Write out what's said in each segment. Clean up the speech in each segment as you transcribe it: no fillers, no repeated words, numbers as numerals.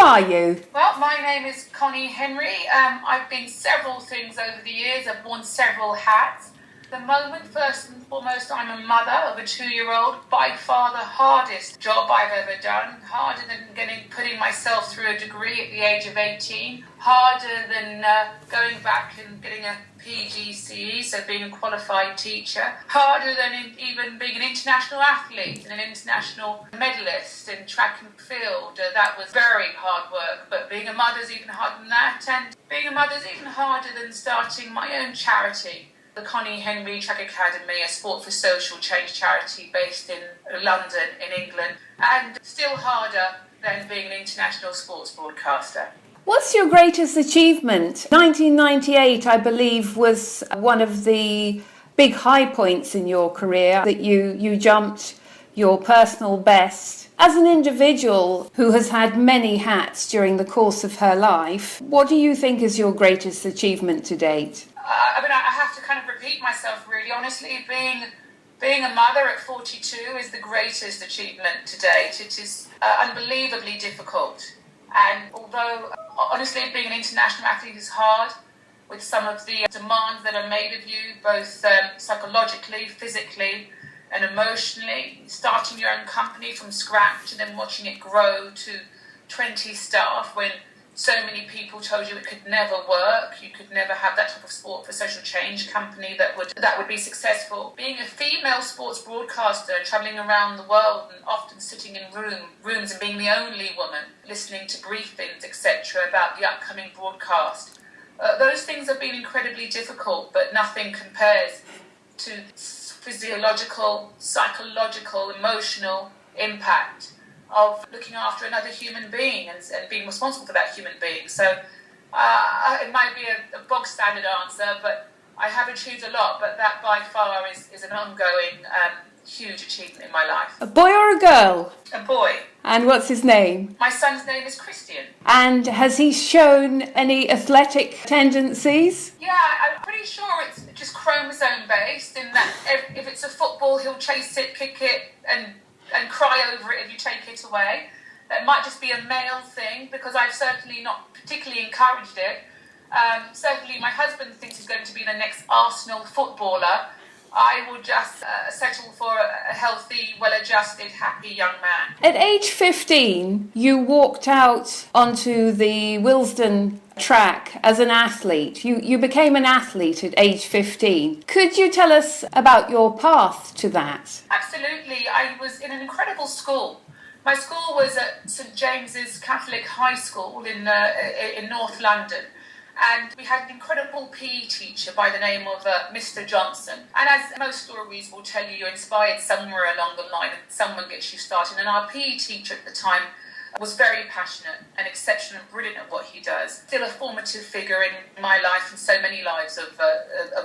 are you? Well, my name is Connie Henry. I've been several things over the years. I've worn several hats. At the moment, first and foremost, I'm a mother of a 2-year-old. By far the hardest job I've ever done. Harder than putting myself through a degree at the age of 18. Harder than going back and getting a PGCE, so being a qualified teacher. Harder than even being an international athlete and an international medalist in track and field. That was very hard work, but being a mother's even harder than that, and being a mother's even harder than starting my own charity, the Connie Henry Track Academy, a sport for social change charity based in London, in England, and still harder than being an international sports broadcaster. What's your greatest achievement? 1998, I believe, was one of the big high points in your career, that you jumped your personal best. As an individual who has had many hats during the course of her life, what do you think is your greatest achievement to date? I have to kind of repeat myself, really. Honestly, being a mother at 42 is the greatest achievement to date. It is unbelievably difficult. And although, honestly, being an international athlete is hard, with some of the demands that are made of you, both psychologically, physically, and emotionally, starting your own company from scratch and then watching it grow to 20 staff when so many people told you it could never work, you could never have that type of sport for social change company that would be successful. Being a female sports broadcaster, travelling around the world and often sitting in rooms and being the only woman, listening to briefings, etc. about the upcoming broadcast. Those things have been incredibly difficult, but nothing compares to physiological, psychological, emotional impact of looking after another human being and being responsible for that human being. So it might be a bog standard answer, but I have achieved a lot, but that by far is an ongoing huge achievement in my life. A boy or a girl? A boy. And what's his name? My son's name is Christian. And has he shown any athletic tendencies? Yeah, I'm pretty sure it's just chromosome based, in that if it's a football, he'll chase it, kick it, and cry over it if you take it away. That might just be a male thing, because I've certainly not particularly encouraged it. Certainly my husband thinks he's going to be the next Arsenal footballer. I will just settle for a healthy, well-adjusted, happy young man. At age 15, you walked out onto the Willesden track as an athlete. You became an athlete at age 15. Could you tell us about your path to that? Absolutely. I was in an incredible school. My school was at St James's Catholic High School in North London. And we had an incredible PE teacher by the name of Mr. Johnson. And as most stories will tell you, you're inspired somewhere along the line and someone gets you started. And our PE teacher at the time was very passionate and exceptional and brilliant at what he does. Still a formative figure in my life and so many lives of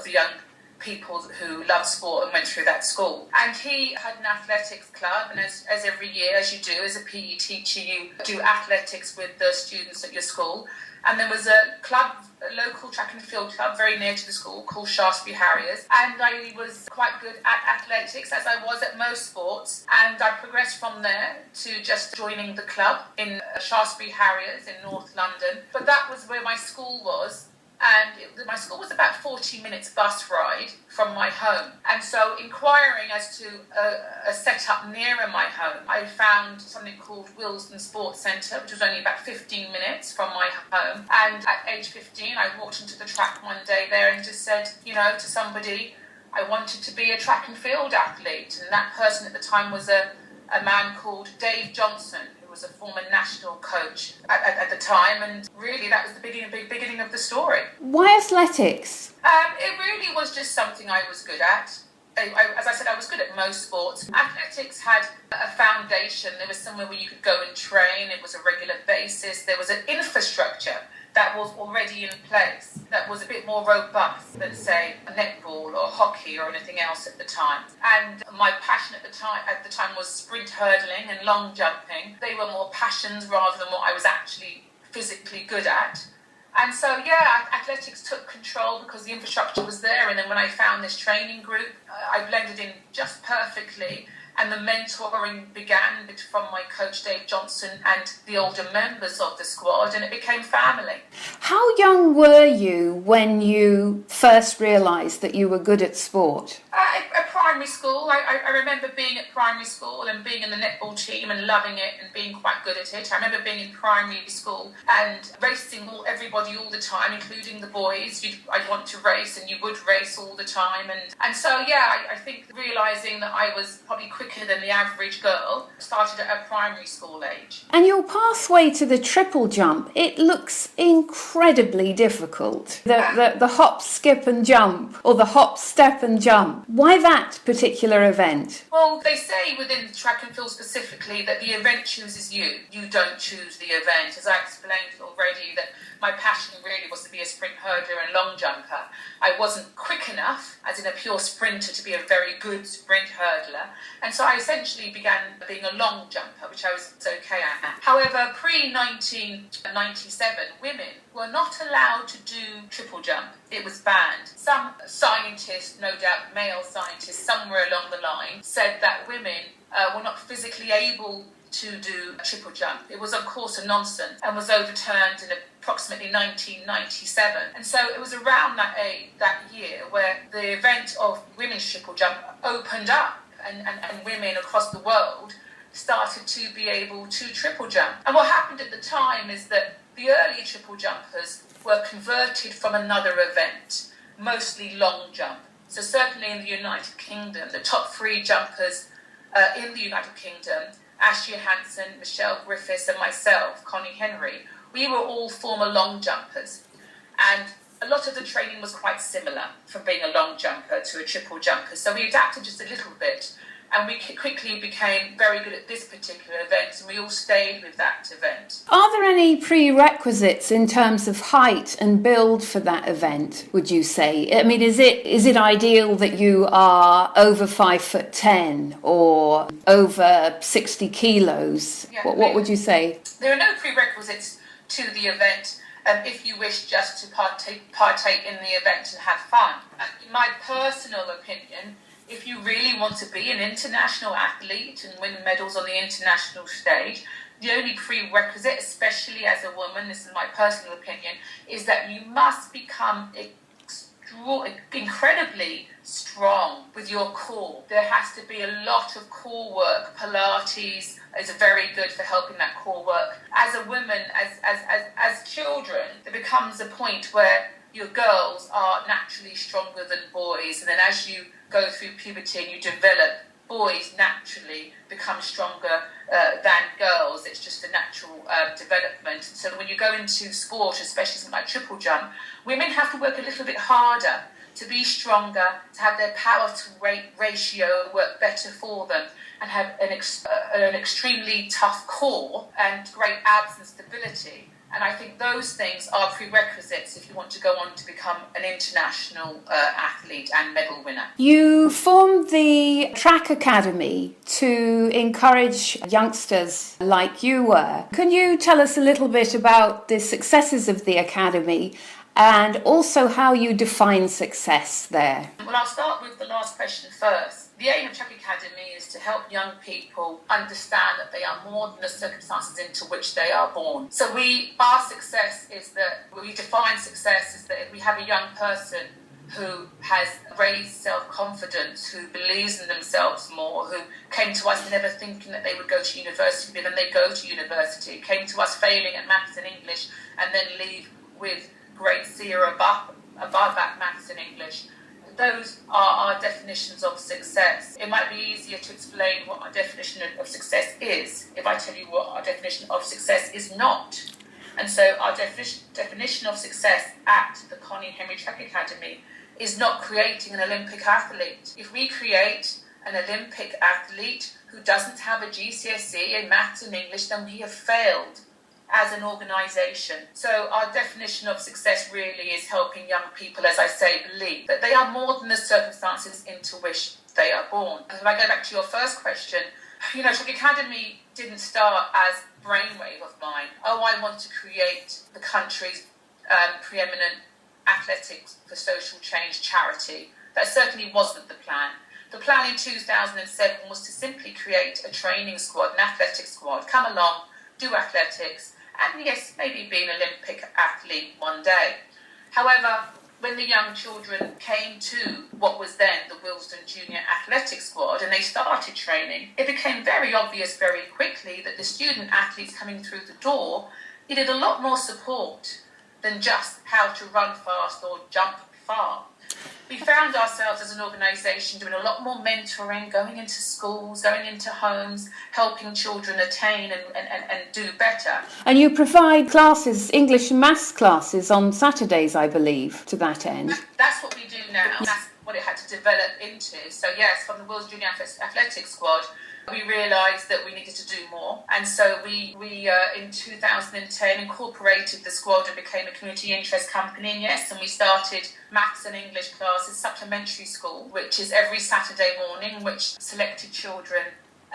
the young people who love sport and went through that school. And he had an athletics club, and as every year, as you do as a PE teacher, you do athletics with the students at your school. And there was a club, a local track and field club very near to the school called Shaftesbury Harriers. And I was quite good at athletics, as I was at most sports. And I progressed from there to just joining the club in Shaftesbury Harriers in North London. But that was where my school was. And my school was about 40 minutes bus ride from my home. And so inquiring as to a set-up nearer my home, I found something called Willesden Sports Centre, which was only about 15 minutes from my home. And at age 15, I walked into the track one day there and just said, to somebody, I wanted to be a track and field athlete. And that person at the time was a man called Dave Johnson, who was a former national coach at the time, and really that was the beginning of the story. Why athletics? It really was just something I was good at. As I said, I was good at most sports. Athletics had a foundation. There was somewhere where you could go and train. It was a regular basis. There was an infrastructure that was already in place, that was a bit more robust than, say, netball or hockey or anything else at the time. And my passion at the time was sprint hurdling and long jumping. They were more passions rather than what I was actually physically good at. And so, athletics took control because the infrastructure was there. And then when I found this training group, I blended in just perfectly. And the mentoring began from my coach Dave Johnson and the older members of the squad, and it became family. How young were you when you first realised that you were good at sport? At primary school, I remember being at primary school and being in the netball team and loving it and being quite good at it. I remember being in primary school and racing everybody all the time, including the boys. I'd want to race, and you would race all the time. And so, yeah, I think realising that I was probably quicker than the average girl started at a primary school age. And your pathway to the triple jump, it looks incredibly difficult. The hop, skip and jump, or the hop, step and jump. Why that particular event? Well, they say within track and field specifically that the event chooses you. You don't choose the event. As I explained already, that my passion really was to be a sprint hurdler and long jumper. I wasn't quick enough, as in a pure sprinter, to be a very good sprint hurdler. And so I essentially began being a long jumper, which I was okay at. However, pre-1997, women were not allowed to do triple jump. It was banned. Some scientists, no doubt male scientists, somewhere along the line, said that women were not physically able to do a triple jump. It was, of course, a nonsense and was overturned in approximately 1997. And so it was around that year where the event of women's triple jump opened up, and women across the world started to be able to triple jump. And what happened at the time is that the early triple jumpers were converted from another event, mostly long jump. So certainly in the United Kingdom, the top 3 jumpers in the United Kingdom, Ashley Hansen, Michelle Griffiths and myself, Connie Henry, we were all former long jumpers. And a lot of the training was quite similar from being a long jumper to a triple jumper. So we adapted just a little bit, and we quickly became very good at this particular event, and we all stayed with that event. Are there any prerequisites in terms of height and build for that event, would you say? I mean, is it ideal that you are over 5'10" or over 60 kilos? Yeah, what would you say? There are no prerequisites to the event if you wish just to partake in the event and have fun. In my personal opinion, if you really want to be an international athlete and win medals on the international stage, the only prerequisite, especially as a woman, this is my personal opinion, is that you must become incredibly strong with your core. There has to be a lot of core work. Pilates is very good for helping that core work. As a woman, as children, there becomes a point where your girls are naturally stronger than boys, and then as you go through puberty and you develop, boys naturally become stronger than girls. It's just a natural development. So when you go into sport, especially something like triple jump, women have to work a little bit harder to be stronger, to have their power to weight ratio work better for them, and have an extremely tough core and great abs and stability. And I think those things are prerequisites if you want to go on to become an international athlete and medal winner. You formed the Track Academy to encourage youngsters like you were. Can you tell us a little bit about the successes of the Academy and also how you define success there? Well, I'll start with the last question first. The aim of Track Academy is to help young people understand that they are more than the circumstances into which they are born. So our success is that, we define success as that if we have a young person who has raised self-confidence, who believes in themselves more, who came to us never thinking that they would go to university, but then they go to university, came to us failing at maths and English, and then leave with grade C or above that maths and English. Those are our definitions of success. It might be easier to explain what our definition of success is if I tell you what our definition of success is not. And so our definition of success at the Connie Henry Track Academy is not creating an Olympic athlete. If we create an Olympic athlete who doesn't have a GCSE in maths and English, then we have failed as an organisation. So our definition of success really is helping young people, as I say, believe that they are more than the circumstances into which they are born. And if I go back to your first question, Track Academy didn't start as brainwave of mine. I want to create the country's preeminent athletics for social change charity. That certainly wasn't the plan. The plan in 2007 was to simply create a training squad, an athletics squad, come along, do athletics, and yes, maybe be an Olympic athlete one day. However, when the young children came to what was then the Willesden Junior Athletic Squad and they started training, it became very obvious very quickly that the student athletes coming through the door needed a lot more support than just how to run fast or jump far. We found ourselves as an organisation doing a lot more mentoring, going into schools, going into homes, helping children attain and do better. And you provide classes, English and maths classes on Saturdays, I believe, to that end. That's what we do now. That's what it had to develop into. So yes, from the Willesden Junior Athletics Squad, we realised that we needed to do more, and so we in 2010 incorporated the squad and became a community interest company. And yes, and we started maths and English classes, supplementary school, which is every Saturday morning, which selected children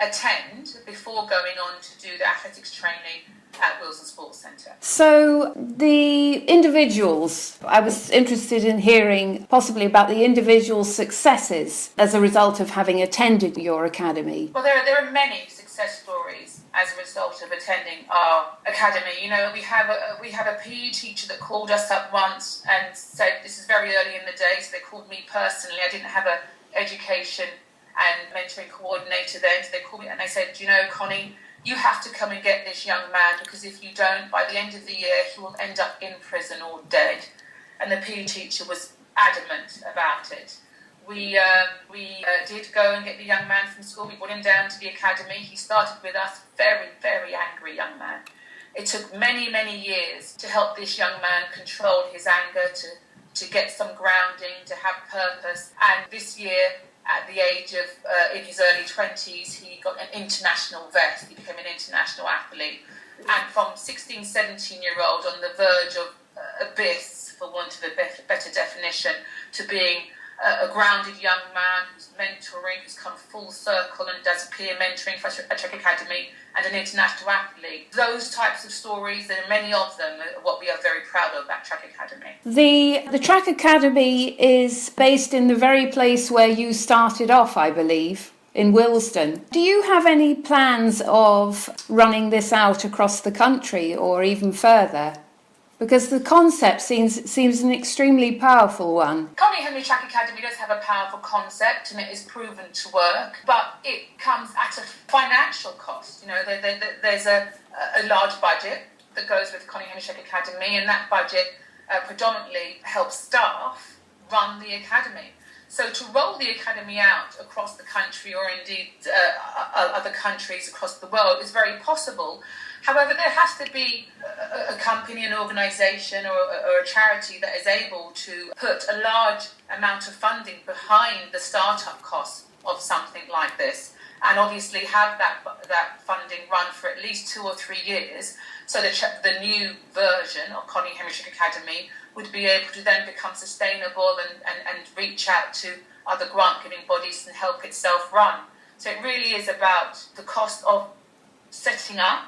attend before going on to do the athletics training at Willesden Sports Centre. So the individuals, I was interested in hearing possibly about the individual successes as a result of having attended your academy. Well, there are many success stories as a result of attending our academy. You know, we have a PE teacher that called us up once and said, this is very early in the day, so they called me personally. I didn't have an education and mentoring coordinator then, so they called me and they said, you know, Connie, you have to come and get this young man, because if you don't, by the end of the year, he will end up in prison or dead. And the PE teacher was adamant about it. We did go and get the young man from school. We brought him down to the academy. He started with us, very, very angry young man. It took many, many years to help this young man control his anger, to get some grounding, to have purpose. And this year, at the age of, in his early 20s, he got an international vest. He became an international athlete. And from 16, 17-year-old on the verge of abyss, for want of a better definition, to being a grounded young man who's mentoring, who's come full circle and does peer mentoring for a Czech Academy and an international athlete. Those types of stories, there are many of them, are what we are very proud of at Czech Academy. The Track Academy is based in the very place where you started off, I believe, in Willesden. Do you have any plans of running this out across the country or even further? Because the concept seems an extremely powerful one. Connie Henry Track Academy does have a powerful concept and it is proven to work, but it comes at a financial cost. You know, there's a large budget that goes with Connie Henry Track Academy, and that budget predominantly helps staff run the academy. So to roll the academy out across the country, or indeed other countries across the world, is very possible. However, there has to be a company, an organisation or a charity that is able to put a large amount of funding behind the start-up costs of something like this, and obviously have that funding run for at least 2 or 3 years, so that the new version of Connie Henry Academy would be able to then become sustainable and reach out to other grant-giving bodies and help itself run. So it really is about the cost of setting up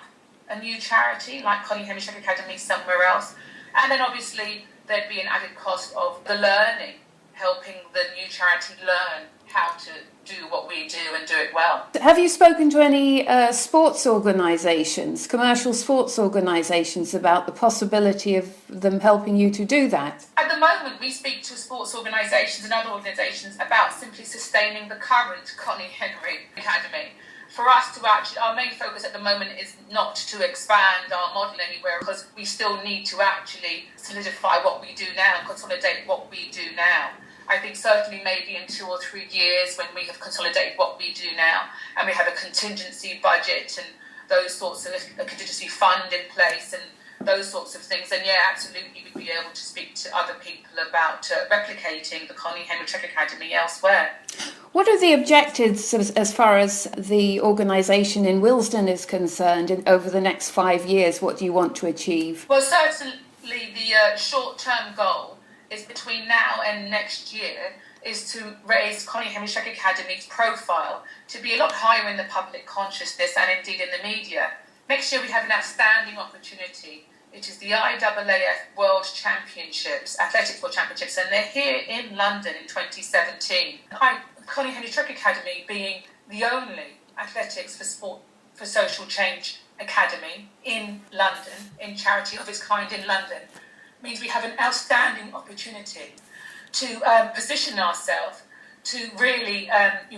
a new charity like Connie Henry Academy somewhere else, and then obviously there'd be an added cost of the learning, helping the new charity learn how to do what we do and do it well. Have you spoken to any sports organisations, commercial sports organisations, about the possibility of them helping you to do that? At the moment, we speak to sports organisations and other organisations about simply sustaining the current Connie Henry Academy. For us to actually, our main focus at the moment is not to expand our model anywhere, because we still need to actually solidify what we do now, consolidate what we do now. I think certainly maybe in 2 or 3 years, when we have consolidated what we do now and we have a contingency budget and those sorts of a contingency fund in place and those sorts of things, then yeah, absolutely we'd be able to speak to other people about replicating the Connie Henry Academy elsewhere. What are the objectives as far as the organisation in Willesden is concerned over the next 5 years? What do you want to achieve? Well, certainly the short-term goal is between now and next year is to raise Connie Henry Academy's profile to be a lot higher in the public consciousness and indeed in the media. Next year we have an outstanding opportunity. It is the IAAF World Championships, Athletics World Championships, and they're here in London in 2017. I Connie Henry Academy being the only athletics for sport for social change academy in London, in charity of its kind in London, means we have an outstanding opportunity to position ourselves to really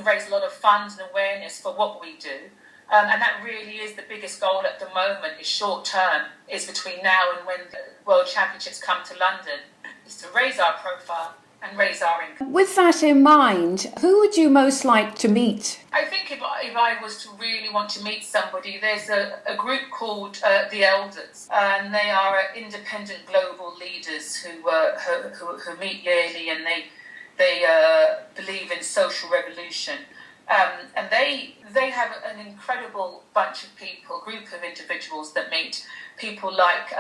raise a lot of funds and awareness for what we do. And that really is the biggest goal at the moment, is short term, is between now and when the World Championships come to London, is to raise our profile and raise our income. With that in mind, who would you most like to meet? I think if I was to really want to meet somebody, there's a group called the Elders, and they are independent global leaders who meet yearly, and they believe in social revolution. And they have an incredible bunch of people, group of individuals that meet people like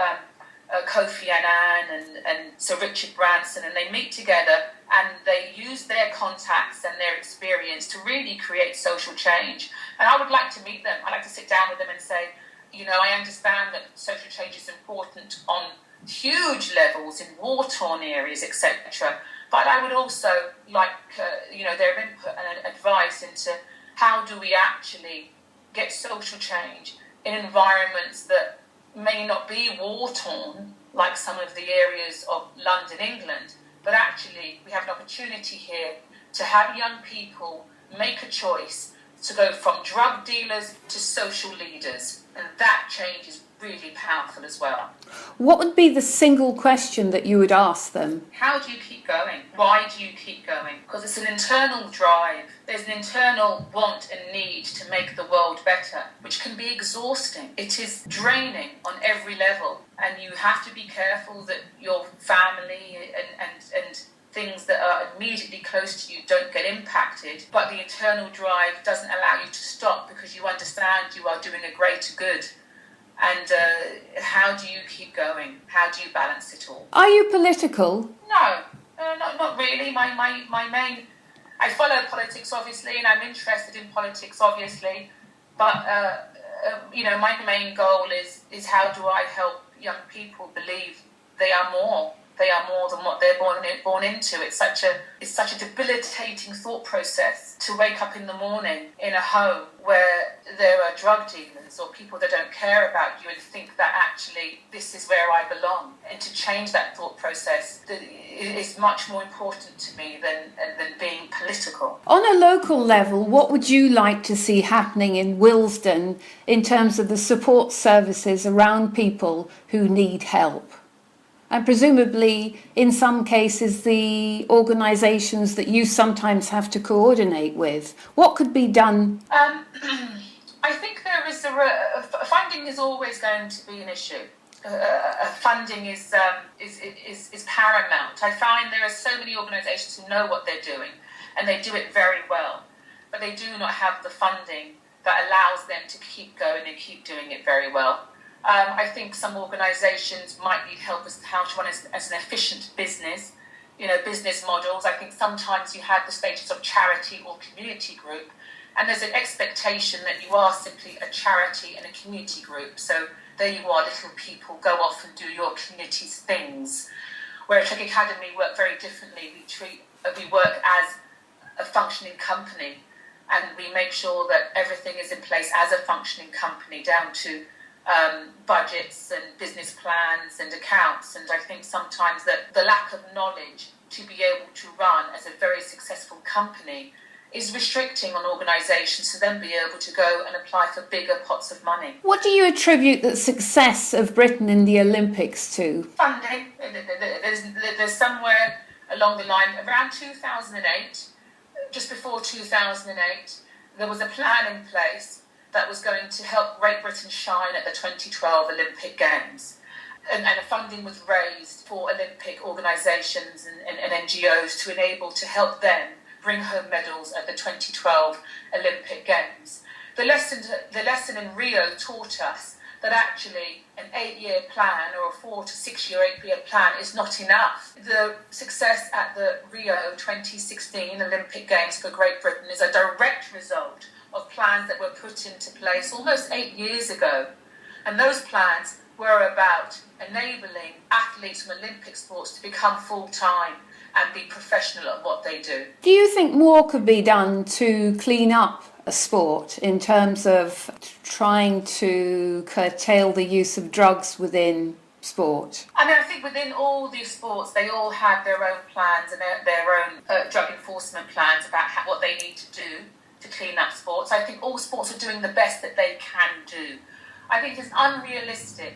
Kofi Annan and Sir Richard Branson, and they meet together and they use their contacts and their experience to really create social change. And I would like to meet them. I'd like to sit down with them and say, I understand that social change is important on huge levels in war-torn areas, etc. But I would also like, their input and advice into how do we actually get social change in environments that may not be war-torn, like some of the areas of London, England, but actually we have an opportunity here to have young people make a choice to go from drug dealers to social leaders, and that change is really powerful as well. What would be the single question that you would ask them? How do you keep going? Why do you keep going? Because it's an internal drive. There's an internal want and need to make the world better, which can be exhausting. It is draining on every level, and you have to be careful that your family and things that are immediately close to you don't get impacted, but the internal drive doesn't allow you to stop because you understand you are doing a greater good. And how do you keep going? How do you balance it all? Are you political? No, not really. My main... I follow politics, obviously, and I'm interested in politics, obviously. But, my main goal is how do I help young people believe they are more. They are more than what they're born into. It's such a debilitating thought process to wake up in the morning in a home where there are drug dealers or people that don't care about you and think that actually this is where I belong. And to change that thought process is much more important to me than being political. On a local level, what would you like to see happening in Willesden in terms of the support services around people who need help? And presumably, in some cases, the organisations that you sometimes have to coordinate with. What could be done? I think there is funding is always going to be an issue. Funding is paramount. I find there are so many organisations who know what they're doing, and they do it very well, but they do not have the funding that allows them to keep going and keep doing it very well. I think some organisations might need help as to how to run as an efficient business, business models. I think sometimes you have the status of charity or community group, and there's an expectation that you are simply a charity and a community group. So there you are, little people, go off and do your community's things. Where at Trek Academy we work very differently. We work as a functioning company, and we make sure that everything is in place as a functioning company, down to budgets and business plans and accounts. And I think sometimes that the lack of knowledge to be able to run as a very successful company is restricting on organisations to then be able to go and apply for bigger pots of money. What do you attribute the success of Britain in the Olympics to? Funding. There's somewhere along the line, around 2008, just before 2008, there was a plan in place that was going to help Great Britain shine at the 2012 Olympic Games. And funding was raised for Olympic organisations and NGOs to enable to help them bring home medals at the 2012 Olympic Games. The lesson in Rio taught us that actually an 8-year plan or a 4 to 6 year, 8-year plan is not enough. The success at the Rio 2016 Olympic Games for Great Britain is a direct result of plans that were put into place almost 8 years ago. And those plans were about enabling athletes from Olympic sports to become full-time and be professional at what they do. Do you think more could be done to clean up a sport in terms of trying to curtail the use of drugs within sport? I mean, I think within all these sports, they all have their own plans and their own drug enforcement plans about what they need to do to clean up sports. I think all sports are doing the best that they can do. I think it's unrealistic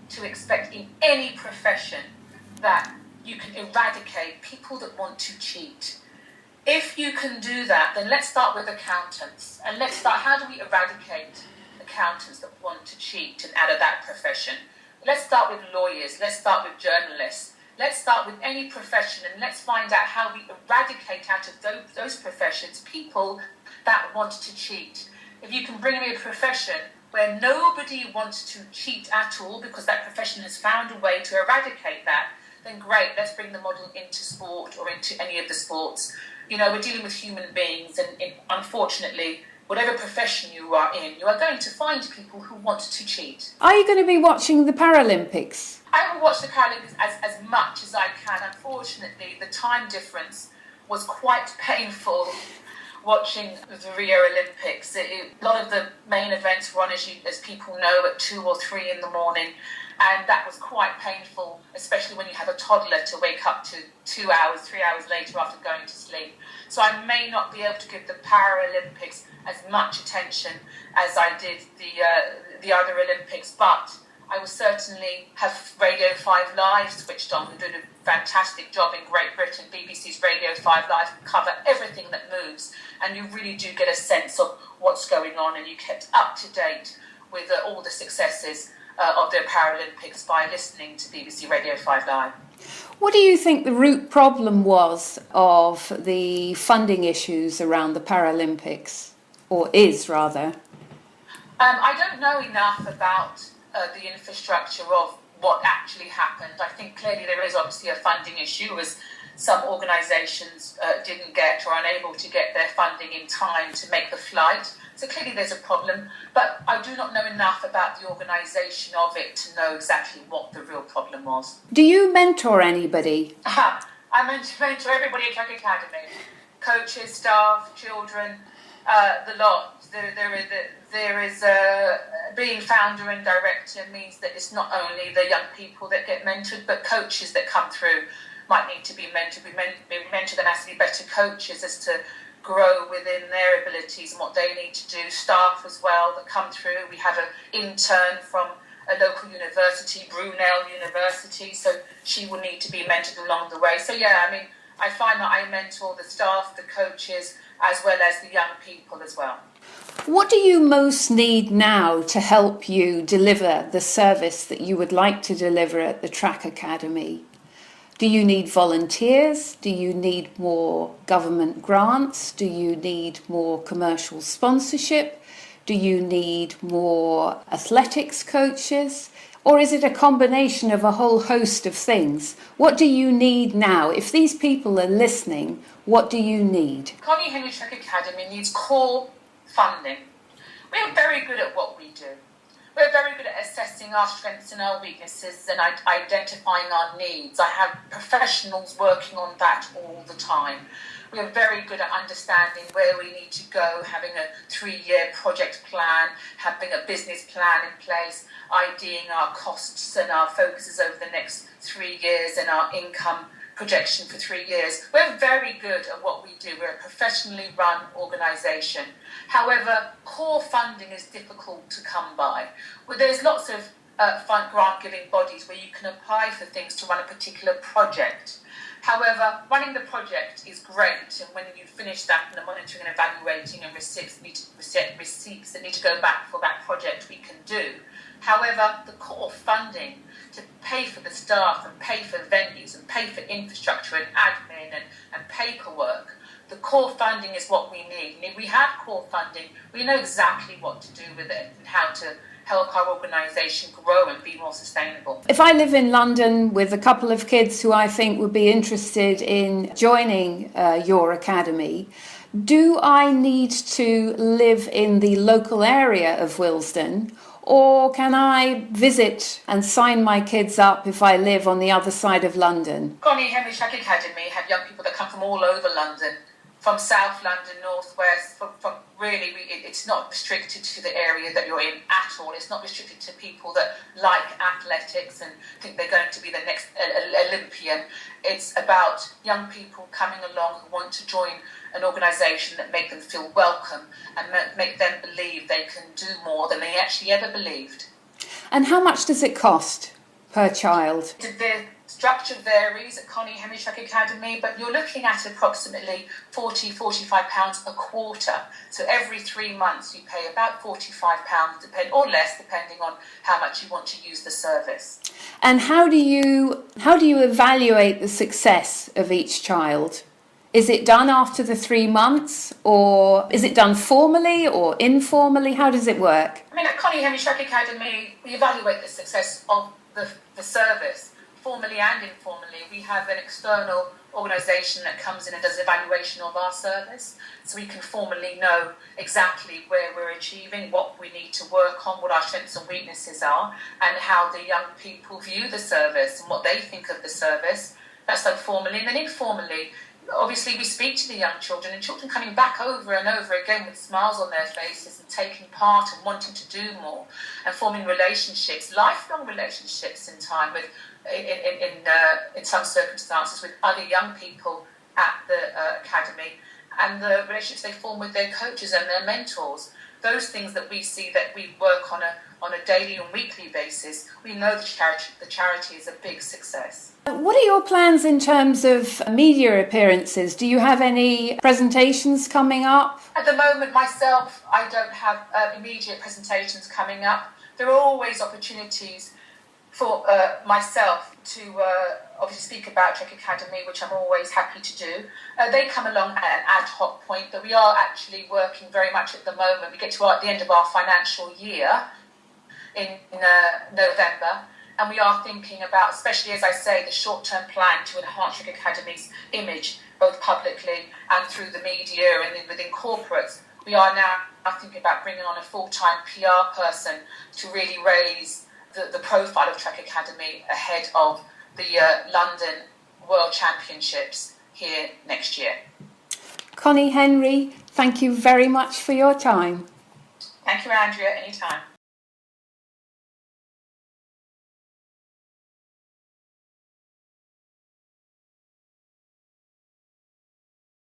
to expect in any profession that you can eradicate people that want to cheat. If you can do that, then let's start with accountants. And let's start, how do we eradicate accountants that want to cheat and out of that profession? Let's start with lawyers. Let's start with journalists. Let's start with any profession and let's find out how we eradicate out of those professions people that want to cheat. If you can bring me a profession where nobody wants to cheat at all because that profession has found a way to eradicate that, then great, let's bring the model into sport or into any of the sports. You know, we're dealing with human beings and unfortunately, whatever profession you are in, you are going to find people who want to cheat. Are you going to be watching the Paralympics? I will watch the Paralympics as much as I can. Unfortunately, the time difference was quite painful watching the Rio Olympics. A lot of the main events were on, as people know, at 2 or 3 in the morning. And that was quite painful, especially when you have a toddler to wake up to 2 hours, 3 hours later after going to sleep. So I may not be able to give the Paralympics as much attention as I did the other Olympics, but I will certainly have Radio 5 Live switched on, who did a fantastic job in Great Britain. BBC's Radio 5 Live cover everything that moves, and you really do get a sense of what's going on, and you kept up to date with all the successes of the Paralympics by listening to BBC Radio 5 Live. What do you think the root problem was of the funding issues around the Paralympics, or is rather? I don't know enough about the infrastructure of what actually happened. I think clearly there is obviously a funding issue, as some organisations didn't get or unable to get their funding in time to make the flight. So clearly there's a problem, but I do not know enough about the organisation of it to know exactly what the real problem was. Do you mentor anybody? I mentor everybody at Track Academy. Coaches, staff, children, the lot. There is being founder and director means that it's not only the young people that get mentored, but coaches that come through might need to be mentored. We mentor them as to be better coaches, as to grow within their abilities and what they need to do. Staff as well that come through. We have an intern from a local university, Brunel University, so she will need to be mentored along the way. So yeah, I mean, I find that I mentor the staff, the coaches, as well as the young people as well. What do you most need now to help you deliver the service that you would like to deliver at the Track Academy? Do you need volunteers? Do you need more government grants? Do you need more commercial sponsorship? Do you need more athletics coaches? Or is it a combination of a whole host of things? What do you need now? If these people are listening, what do you need? Connie Henry Track Academy needs core funding. We are very good at what we do. We're very good at assessing our strengths and our weaknesses and identifying our needs. I have professionals working on that all the time. We are very good at understanding where we need to go, having a 3-year project plan, having a business plan in place, IDing our costs and our focuses over the next 3 years and our income projection for 3 years. We're very good at what we do. We're a professionally run organisation. However, core funding is difficult to come by. Well, there's lots of grant-giving bodies where you can apply for things to run a particular project. However, running the project is great, and when you finish that and the monitoring and evaluating and receipts that need to go back for that project, we can do. However, the core funding to pay for the staff and pay for venues and pay for infrastructure and admin and paperwork, the core funding is what we need. And if we have core funding, we know exactly what to do with it and how to help our organisation grow and be more sustainable. If I live in London with a couple of kids who I think would be interested in joining your academy, do I need to live in the local area of Willesden, or can I visit and sign my kids up if I live on the other side of London? Connie Henry Academy have young people that come from all over London, from South London, North West, from really, it's not restricted to the area that you're in at all. It's not restricted to people that like athletics and think they're going to be the next Olympian. It's about young people coming along who want to join an organisation that make them feel welcome and make them believe they can do more than they actually ever believed. And how much does it cost per child? The structure varies at Connie Henry Academy, but you're looking at approximately £45 a quarter. So every 3 months you pay about £45, or less, depending on how much you want to use the service. And how do you evaluate the success of each child? Is it done after the 3 months, or is it done formally or informally? How does it work? I mean, at Connie Henry Academy, we evaluate the success of the service, formally and informally. We have an external organisation that comes in and does evaluation of our service, so we can formally know exactly where we're achieving, what we need to work on, what our strengths and weaknesses are, and how the young people view the service and what they think of the service. That's done formally. And then informally, obviously we speak to the young children, and children coming back over and over again with smiles on their faces and taking part and wanting to do more and forming relationships, lifelong relationships in time with, in some circumstances, with other young people at the academy, and the relationships they form with their coaches and their mentors. Those things that we see that we work on a daily and weekly basis, we know the charity is a big success. What are your plans in terms of media appearances? Do you have any presentations coming up? At the moment, myself, I don't have immediate presentations coming up. There are always opportunities for myself to obviously speak about Trek Academy, which I'm always happy to do. They come along at an ad hoc point, but we are actually working very much at the moment. We get to the end of our financial year in November, and we are thinking about, especially as I say, the short-term plan to enhance Trek Academy's image, both publicly and through the media and within corporates. We are now thinking about bringing on a full-time PR person to really raise the profile of Trek Academy ahead of the London World Championships here next year. Connie Henry, thank you very much for your time. Thank you, Andrea. Anytime.